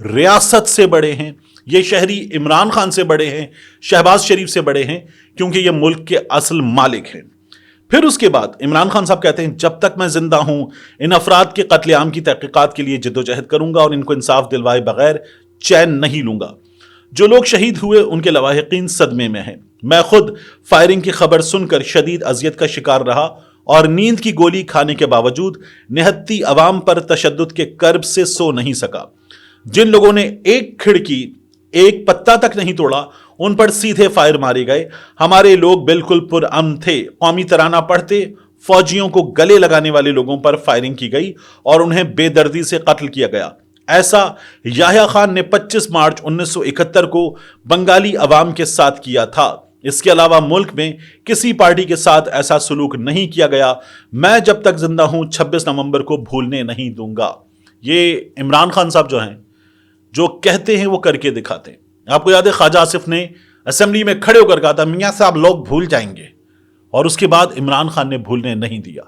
ریاست سے بڑے ہیں، یہ شہری عمران خان سے بڑے ہیں، شہباز شریف سے بڑے ہیں، کیونکہ یہ ملک کے اصل مالک ہیں۔ پھر اس کے بعد عمران خان صاحب کہتے ہیں جب تک میں زندہ ہوں ان افراد کے قتل عام کی تحقیقات کے لیے جد و جہد کروں گا اور ان کو انصاف دلوائے بغیر چین نہیں لوں گا۔ جو لوگ شہید ہوئے ان کے لواحقین صدمے میں ہیں۔ میں خود فائرنگ کی خبر سن کر شدید اذیت کا شکار رہا اور نیند کی گولی کھانے کے باوجود نہتی عوام پر تشدد کے کرب سے سو نہیں سکا۔ جن لوگوں نے ایک کھڑکی ایک پتا تک نہیں توڑا ان پر سیدھے فائر مارے گئے۔ ہمارے لوگ بالکل پرامن تھے۔ قومی ترانہ پڑھتے فوجیوں کو گلے لگانے والے لوگوں پر فائرنگ کی گئی اور انہیں بے دردی سے قتل کیا گیا۔ ایسا یحییٰ خان نے 25 مارچ 1971 کو بنگالی عوام کے ساتھ کیا تھا۔ اس کے علاوہ ملک میں کسی پارٹی کے ساتھ ایسا سلوک نہیں کیا گیا۔ میں جب تک زندہ ہوں 26 نومبر کو بھولنے نہیں دوں گا۔ یہ عمران خان صاحب جو ہیں، جو کہتے ہیں وہ کر کے دکھاتے ہیں۔ آپ کو یاد ہے خواجہ آصف نے اسمبلی میں کھڑے ہو کر کہا تھا میاں صاحب لوگ بھول جائیں گے، اور اس کے بعد عمران خان نے بھولنے نہیں دیا۔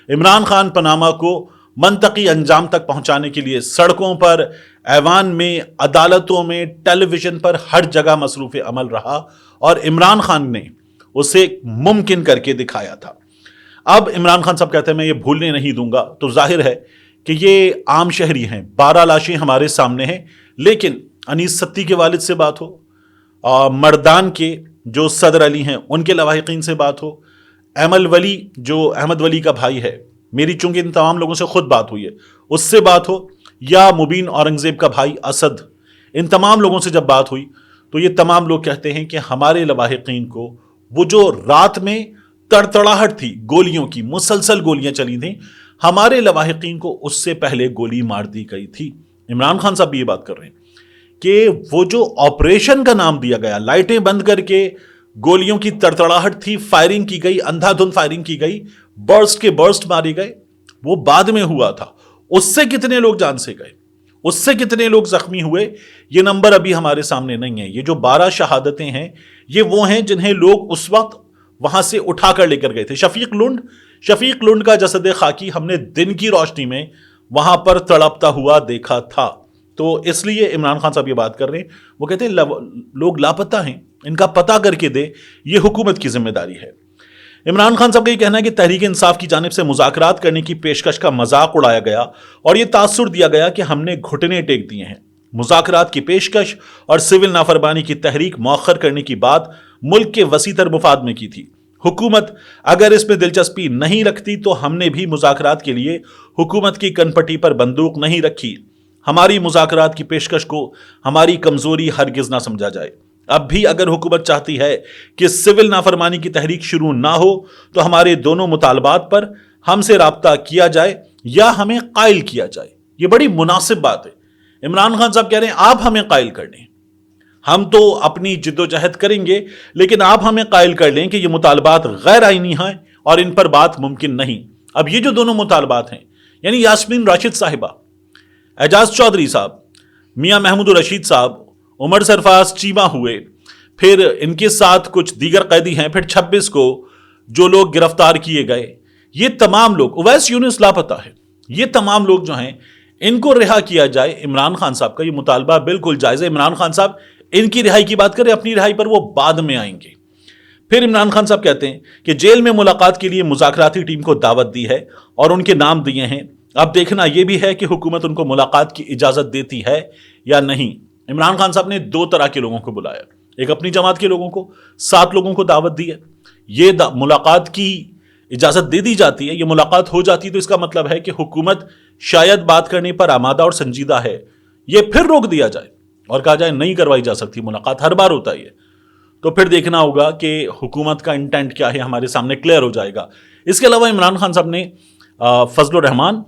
عمران خان پاناما کو منطقی انجام تک پہنچانے کے لیے سڑکوں پر، ایوان میں، عدالتوں میں، ٹیلی ویژن پر ہر جگہ مصروف عمل رہا اور عمران خان نے اسے ممکن کر کے دکھایا تھا۔ اب عمران خان صاحب کہتے ہیں میں یہ بھولنے نہیں دوں گا، تو ظاہر ہے کہ یہ عام شہری ہیں۔ 12 لاشیں ہمارے سامنے ہیں، لیکن انیس ستی کے والد سے بات ہو، مردان کے جو صدر علی ہیں ان کے لواحقین سے بات ہو، احمد ولی جو احمد ولی کا بھائی ہے، میری چونکہ ان تمام لوگوں سے خود بات ہوئی ہے، اس سے بات ہو، یا مبین اورنگزیب کا بھائی اسد، ان تمام لوگوں سے جب بات ہوئی تو یہ تمام لوگ کہتے ہیں کہ ہمارے لواحقین کو وہ جو رات میں تڑتڑاہٹ تھی گولیوں کی، مسلسل گولیاں چلی تھیں، ہمارے لواحقین کو اس سے پہلے گولی مار دی گئی تھی۔ عمران خان صاحب بھی یہ بات کر رہے ہیں کہ وہ جو آپریشن کا نام دیا گیا، لائٹیں بند کر کے گولیوں کی تڑتڑاہٹ تھی، فائرنگ کی گئی، اندھا دھند فائرنگ کی گئی، برسٹ کے برسٹ مارے گئے، وہ بعد میں ہوا تھا۔ اس سے کتنے لوگ جان سے گئے، اس سے کتنے لوگ زخمی ہوئے، یہ نمبر ابھی ہمارے سامنے نہیں ہے۔ یہ جو 12 شہادتیں ہیں یہ وہ ہیں جنہیں لوگ اس وقت وہاں سے اٹھا کر لے کر گئے تھے۔ شفیق لنڈ کا جسد خاکی ہم نے دن کی روشنی میں وہاں پر تڑپتا ہوا دیکھا تھا۔ تو اس لیے عمران خان صاحب یہ بات کر رہے ہیں، وہ کہتے ہیں لوگ لاپتہ ہیں، ان کا پتہ کر کے دے، یہ حکومت کی ذمہ داری ہے۔ عمران خان صاحب کا یہ کہنا ہے کہ تحریک انصاف کی جانب سے مذاکرات کرنے کی پیشکش کا مذاق اڑایا گیا اور یہ تاثر دیا گیا کہ ہم نے گھٹنے ٹیک دیے ہیں۔ مذاکرات کی پیشکش اور سول نافرمانی کی تحریک مؤخر کرنے کی بات ملک کے وسیع تر مفاد میں کی تھی۔ حکومت اگر اس میں دلچسپی نہیں رکھتی تو ہم نے بھی مذاکرات کے لیے حکومت کی کنپٹی پر بندوق نہیں رکھی۔ ہماری مذاکرات کی پیشکش کو ہماری کمزوری ہرگز نہ سمجھا جائے۔ اب بھی اگر حکومت چاہتی ہے کہ سول نافرمانی کی تحریک شروع نہ ہو تو ہمارے دونوں مطالبات پر ہم سے رابطہ کیا جائے یا ہمیں قائل کیا جائے۔ یہ بڑی مناسب بات ہے۔ عمران خان صاحب کہہ رہے ہیں آپ ہمیں قائل کر لیں، ہم تو اپنی جد و جہد کریں گے، لیکن آپ ہمیں قائل کر لیں کہ یہ مطالبات غیر آئینی ہیں اور ان پر بات ممکن نہیں۔ اب یہ جو دونوں مطالبات ہیں، یعنی یاسمین راشد صاحبہ، اعجاز چودھری صاحب، میاں محمود الرشید صاحب، عمر سرفراز چیمہ ہوئے، پھر ان کے ساتھ کچھ دیگر قیدی ہیں، پھر 26 کو جو لوگ گرفتار کیے گئے، یہ تمام لوگ، اویس یونس لاپتہ ہے، یہ تمام لوگ جو ہیں ان کو رہا کیا جائے۔ عمران خان صاحب کا یہ مطالبہ بالکل جائز ہے۔ عمران خان صاحب ان کی رہائی کی بات کریں، اپنی رہائی پر وہ بعد میں آئیں گے۔ پھر عمران خان صاحب کہتے ہیں کہ جیل میں ملاقات کے لیے مذاکراتی ٹیم کو دعوت دی ہے اور ان کے نام دیے ہیں، اب دیکھنا یہ بھی ہے کہ حکومت ان کو ملاقات کی اجازت دیتی ہے یا نہیں۔ عمران خان صاحب نے 2 طرح کے لوگوں کو بلایا، ایک اپنی جماعت کے لوگوں کو، 7 لوگوں کو دعوت دی ہے۔ یہ ملاقات کی اجازت دے دی جاتی ہے، یہ ملاقات ہو جاتی تو اس کا مطلب ہے کہ حکومت شاید بات کرنے پر آمادہ اور سنجیدہ ہے۔ یہ پھر روک دیا جائے اور کہا جائے نہیں کروائی جا سکتی ملاقات، ہر بار ہوتا ہے، تو پھر دیکھنا ہوگا کہ حکومت کا انٹینٹ کیا ہے، ہمارے سامنے کلیئر ہو جائے گا۔ اس کے علاوہ عمران خان صاحب نے فضل الرحمان،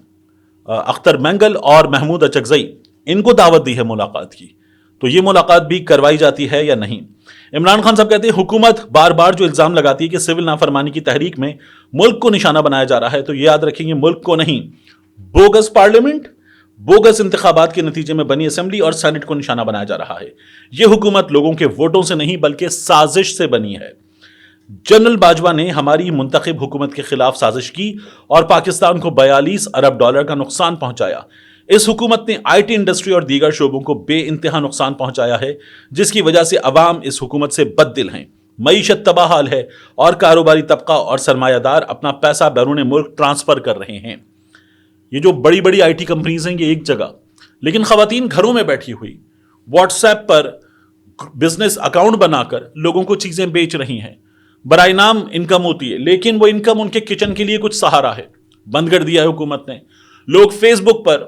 اختر مینگل اور محمود اچکزئی، ان کو دعوت دی ہے ملاقات کی، تو یہ ملاقات بھی کروائی جاتی ہے یا نہیں۔ عمران خان صاحب کہتے ہیں حکومت بار بار جو الزام لگاتی ہے کہ سول نافرمانی کی تحریک میں ملک کو نشانہ بنایا جا رہا ہے، تو یہ یاد رکھیں گے ملک کو نہیں، بوگس پارلیمنٹ، بوگس انتخابات کے نتیجے میں بنی اسمبلی اور سینٹ کو نشانہ بنایا جا رہا ہے۔ یہ حکومت لوگوں کے ووٹوں سے نہیں بلکہ سازش سے بنی ہے۔ جنرل باجوہ نے ہماری منتخب حکومت کے خلاف سازش کی اور پاکستان کو $42 ارب کا نقصان پہنچایا۔ اس حکومت نے آئی ٹی انڈسٹری اور دیگر شعبوں کو بے انتہا نقصان پہنچایا ہے، جس کی وجہ سے عوام اس حکومت سے بد دل ہیں، معیشت تباہ حال ہے اور کاروباری طبقہ اور سرمایہ دار اپنا پیسہ بیرون ملک ٹرانسفر کر رہے ہیں۔ یہ جو بڑی بڑی آئی ٹی کمپنیز ہیں یہ ایک جگہ، لیکن خواتین گھروں میں بیٹھی ہوئی واٹس ایپ پر بزنس اکاؤنٹ بنا کر لوگوں کو چیزیں بیچ رہی ہیں، برائے نام انکم ہوتی ہے، لیکن وہ انکم ان کے کچن کے لیے کچھ سہارا ہے۔ بند کر دیا ہے حکومت نے۔ لوگ فیس بک پر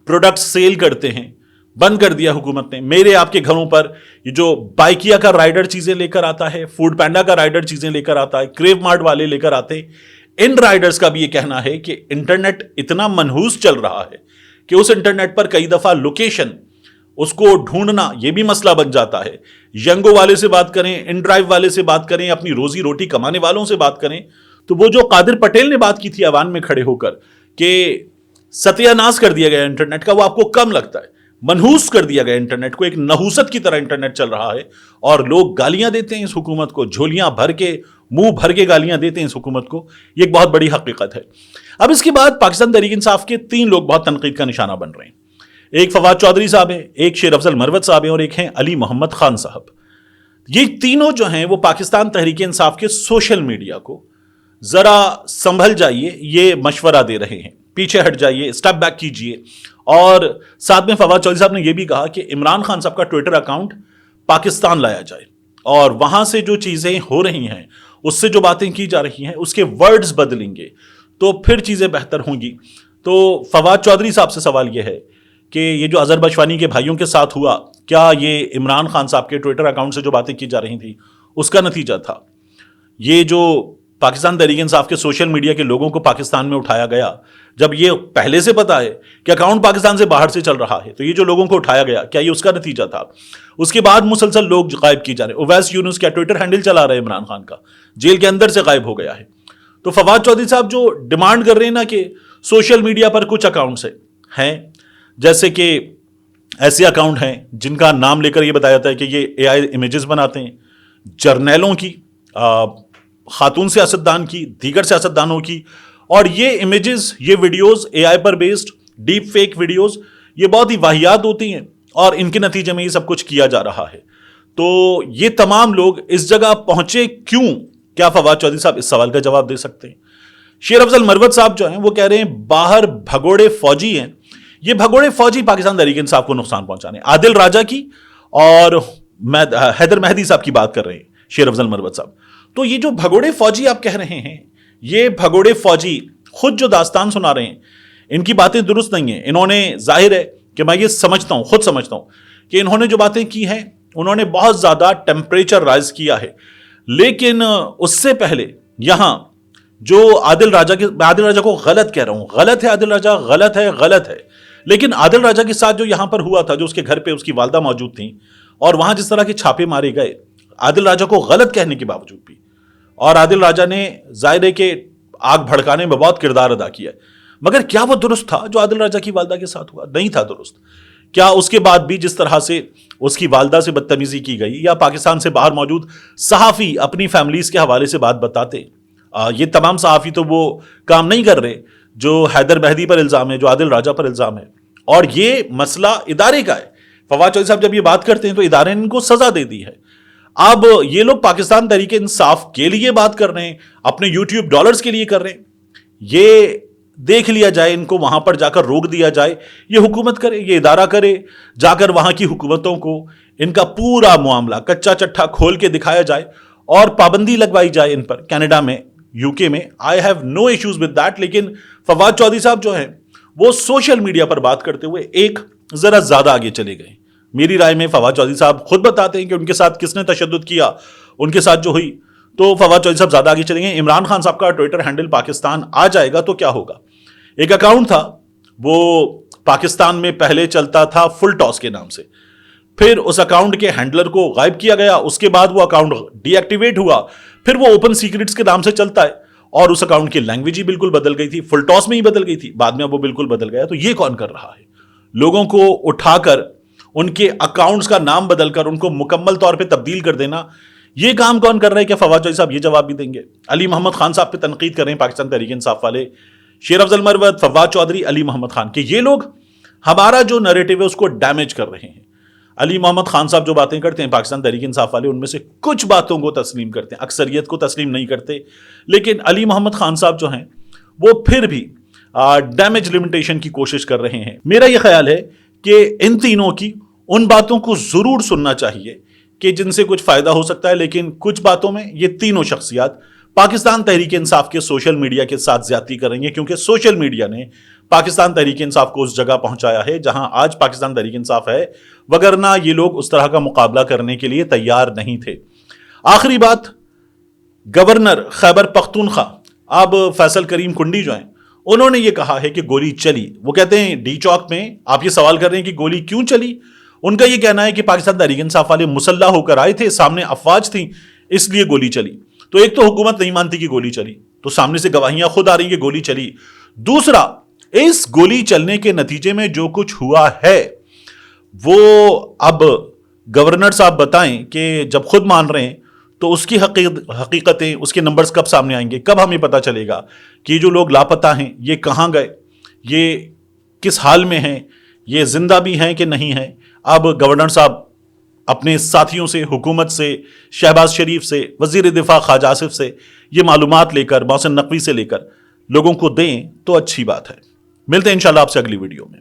پروڈکٹ سیل کرتے ہیں، بند کر دیا حکومت نے۔ میرے آپ کے گھروں پر یہ جو بائکیا کا رائڈر چیزیں لے کر آتا ہے، فوڈ پینڈا کا رائڈر چیزیں لے کر آتا ہے، کریو مارٹ والے لے کر آتے، ان رائڈرز کا بھی یہ کہنا ہے کہ انٹرنیٹ اتنا منحوس چل رہا ہے کہ اس انٹرنیٹ پر کئی دفعہ لوکیشن اس کو ڈھونڈنا یہ بھی مسئلہ بن جاتا ہے۔ ینگو والے سے بات کریں، ان ڈرائیو والے سے بات کریں، اپنی روزی روٹی کمانے والوں سے بات کریں، تو وہ جو قادر پٹیل نے بات کی تھی ایوان میں کھڑے ہو کر کہ ستیہ ناش کر دیا گیا انٹرنیٹ کا، وہ آپ کو کم لگتا ہے؟ منحوس کر دیا گیا انٹرنیٹ کو، ایک نحوست کی طرح انٹرنیٹ چل رہا ہے اور لوگ گالیاں دیتے ہیں اس حکومت کو، جھولیاں بھر کے، منہ بھر کے گالیاں دیتے ہیں اس حکومت کو۔ یہ ایک بہت بڑی حقیقت ہے۔ اب اس کے بعد پاکستان تحریک انصاف کے 3 لوگ بہت تنقید کا نشانہ بن رہے ہیں۔ ایک فواد چودھری صاحب ہیں، ایک شیر افضل مروت صاحب ہیں اور ایک ہیں علی محمد خان صاحب۔ یہ تینوں جو ہیں وہ پاکستان تحریک انصاف کے سوشل میڈیا کو ذرا سنبھل جائیے یہ مشورہ دے رہے ہیں، پیچھے ہٹ جائیے، اسٹیپ بیک کیجئے۔ اور ساتھ میں فواد چودھری صاحب نے یہ بھی کہا کہ عمران خان صاحب کا ٹویٹر اکاؤنٹ پاکستان لایا جائے اور وہاں سے جو چیزیں ہو رہی ہیں، اس سے جو باتیں کی جا رہی ہیں، اس کے ورڈز بدلیں گے تو پھر چیزیں بہتر ہوں گی۔ تو فواد چودھری صاحب سے سوال یہ ہے کہ یہ جو اظہر بشوانی کے بھائیوں کے ساتھ ہوا، کیا یہ عمران خان صاحب کے ٹویٹر اکاؤنٹ سے جو باتیں کی جا رہی تھیں اس کا نتیجہ تھا؟ یہ جو پاکستان تحریک انصاف کے سوشل میڈیا کے لوگوں کو پاکستان میں اٹھایا گیا، جب یہ پہلے سے پتا ہے کہ اکاؤنٹ پاکستان سے باہر سے چل رہا ہے، تو یہ جو لوگوں کو اٹھایا گیا کیا یہ اس کا نتیجہ تھا؟ اس کے بعد مسلسل لوگ غائب کی جا رہے ہیں۔ اویس یونس کیا ٹویٹر ہینڈل چلا رہے ہیں عمران خان کا، جیل کے اندر سے غائب ہو گیا ہے۔ تو فواد چودھری صاحب جو ڈیمانڈ کر رہے ہیں نا کہ سوشل میڈیا پر کچھ اکاؤنٹس ہیں، جیسے کہ ایسے اکاؤنٹ ہیں جن کا نام لے کر یہ بتایا جاتا ہے کہ یہ اے آئی امیجز بناتے ہیں، جرنیلوں کی، خاتون سیاستدان کی، دیگر سیاستدانوں کی، اور یہ امیجز، یہ ویڈیوز اے آئی پر بیسڈ ڈیپ فیک ویڈیوز، یہ بہت ہی واہیات ہوتی ہیں اور ان کے نتیجے میں یہ سب کچھ کیا جا رہا ہے۔ تو یہ تمام لوگ اس جگہ پہنچے کیوں؟ کیا فواد چودھری صاحب اس سوال کا جواب دے سکتے ہیں؟ شیر افضل مروت صاحب جو ہیں وہ کہہ رہے ہیں باہر بھگوڑے فوجی ہیں، یہ بھگوڑے فوجی پاکستان تحریک انصاف کو نقصان پہنچانے۔ عادل راجہ کی اور حیدر مہدی صاحب کی بات کر رہے ہیں شیر افضل مروت صاحب۔ تو یہ جو بھگوڑے فوجی آپ کہہ رہے ہیں، یہ بھگوڑے فوجی خود جو داستان سنا رہے ہیں، ان کی باتیں درست نہیں ہیں۔ انہوں نے، ظاہر ہے کہ میں یہ سمجھتا ہوں، خود سمجھتا ہوں کہ انہوں نے جو باتیں کی ہیں انہوں نے بہت زیادہ ٹیمپریچر رائز کیا ہے، لیکن اس سے پہلے یہاں جو عادل راجہ کو غلط کہہ رہا ہوں، غلط ہے عادل راجہ، غلط ہے، لیکن عادل راجہ کے ساتھ جو یہاں پر ہوا تھا، جو اس کے گھر پہ اس کی والدہ موجود تھیں اور وہاں جس طرح کے چھاپے مارے گئے عادل راجہ کو غلط کہنے کے باوجود بھی، اور عادل راجہ نے ظاہر ہے کہ آگ بھڑکانے میں بہت کردار ادا کیا ہے، مگر کیا وہ درست تھا جو عادل راجہ کی والدہ کے ساتھ ہوا؟ نہیں تھا درست۔ کیا اس کے بعد بھی جس طرح سے اس کی والدہ سے بدتمیزی کی گئی، یا پاکستان سے باہر موجود صحافی اپنی فیملیز کے حوالے سے بات بتاتے، یہ تمام صحافی تو وہ کام نہیں کر رہے جو حیدر مہدی پر الزام ہے، جو عادل راجہ پر الزام ہے، اور یہ مسئلہ ادارے کا ہے۔ فواد چودھری صاحب جب یہ بات کرتے ہیں تو ادارے نے ان کو سزا دے دی ہے۔ اب یہ لوگ پاکستان تحریک انصاف کے لیے بات کر رہے ہیں، اپنے یوٹیوب ڈالرز کے لیے کر رہے ہیں، یہ دیکھ لیا جائے، ان کو وہاں پر جا کر روک دیا جائے، یہ حکومت کرے، یہ ادارہ کرے، جا کر وہاں کی حکومتوں کو ان کا پورا معاملہ کچا چٹھا کھول کے دکھایا جائے اور پابندی لگوائی جائے ان پر۔ کینیڈا میں، یو کے میں I have no issues with that, لیکن فواد چودھری صاحب جو ہیں وہ سوشل میڈیا پر بات کرتے ہوئے ایک ذرا زیادہ آگے چلے گئے۔ میری رائے میں فواد چودھری صاحب خود بتاتے ہیں کہ ان کے ساتھ کس نے تشدد کیا، ان کے ساتھ جو ہوئی، تو فواد چودھری صاحب زیادہ آگے چلیں گے۔ عمران خان صاحب کا ٹویٹر ہینڈل پاکستان آ جائے گا تو کیا ہوگا؟ ایک اکاؤنٹ تھا وہ پاکستان میں پہلے چلتا تھا فل ٹاس کے نام سے، پھر اس اکاؤنٹ کے ہینڈلر کو غائب کیا گیا، اس کے بعد وہ اکاؤنٹ ڈی ایکٹیویٹ ہوا، پھر وہ اوپن سیکرٹس کے نام سے چلتا ہے، اور اس اکاؤنٹ کی لینگویج ہی بالکل بدل گئی تھی، فل ٹاس میں ہی بدل گئی تھی، بعد میں وہ بالکل بدل گیا۔ تو یہ کون کر رہا ہے؟ لوگوں کو اٹھا کر ان کے اکاؤنٹس کا نام بدل کر ان کو مکمل طور پہ تبدیل کر دینا، یہ کام کون کر رہا ہے؟ کیا فواد چودھری صاحب یہ جواب بھی دیں گے؟ علی محمد خان صاحب پہ تنقید کر رہے ہیں پاکستان تحریک انصاف والے، شیر افضل مروت، فواد چودھری، علی محمد خان، کہ یہ لوگ ہمارا جو نریٹو ہے اس کو ڈیمیج کر رہے ہیں۔ علی محمد خان صاحب جو باتیں کرتے ہیں پاکستان تحریک انصاف والے، ان میں سے کچھ باتوں کو تسلیم کرتے ہیں، اکثریت کو تسلیم نہیں کرتے، لیکن علی محمد خان صاحب جو ہیں وہ پھر بھی ڈیمیج لمیٹیشن کی کوشش کر رہے ہیں۔ میرا یہ خیال ہے کہ ان تینوں کی ان باتوں کو ضرور سننا چاہیے کہ جن سے کچھ فائدہ ہو سکتا ہے، لیکن کچھ باتوں میں یہ تینوں شخصیات پاکستان تحریک انصاف کے سوشل میڈیا کے ساتھ زیادتی کر رہی ہیں، کیونکہ سوشل میڈیا نے پاکستان تحریک انصاف کو اس جگہ پہنچایا ہے جہاں آج پاکستان تحریک انصاف ہے، وگرنہ یہ لوگ اس طرح کا مقابلہ کرنے کے لیے تیار نہیں تھے۔ آخری بات، گورنر خیبر پختونخوا اب فیصل کریم کنڈی جو ہیں، انہوں نے یہ کہا ہے کہ گولی چلی۔ وہ کہتے ہیں ڈی چوک میں آپ یہ سوال کر رہے ہیں کہ گولی کیوں چلی، ان کا یہ کہنا ہے کہ پاکستان تحریک انصاف والے مسلح ہو کر آئے تھے، سامنے افواج تھیں، اس لیے گولی چلی۔ تو ایک تو حکومت نہیں مانتی کہ گولی چلی، تو سامنے سے گواہیاں خود آ رہی ہیں کہ گولی چلی۔ دوسرا، اس گولی چلنے کے نتیجے میں جو کچھ ہوا ہے وہ اب گورنر صاحب بتائیں کہ جب خود مان رہے ہیں تو اس کی حقیقتیں، اس کے نمبرز کب سامنے آئیں گے، کب ہمیں پتہ چلے گا کہ جو لوگ لاپتہ ہیں یہ کہاں گئے، یہ کس حال میں ہیں، یہ زندہ بھی ہیں کہ نہیں ہیں۔ اب گورنر صاحب اپنے ساتھیوں سے، حکومت سے، شہباز شریف سے، وزیر دفاع خواجہ آصف سے یہ معلومات لے کر، محسن نقوی سے لے کر لوگوں کو دیں تو اچھی بات ہے۔ ملتے ہیں انشاءاللہ آپ سے اگلی ویڈیو میں۔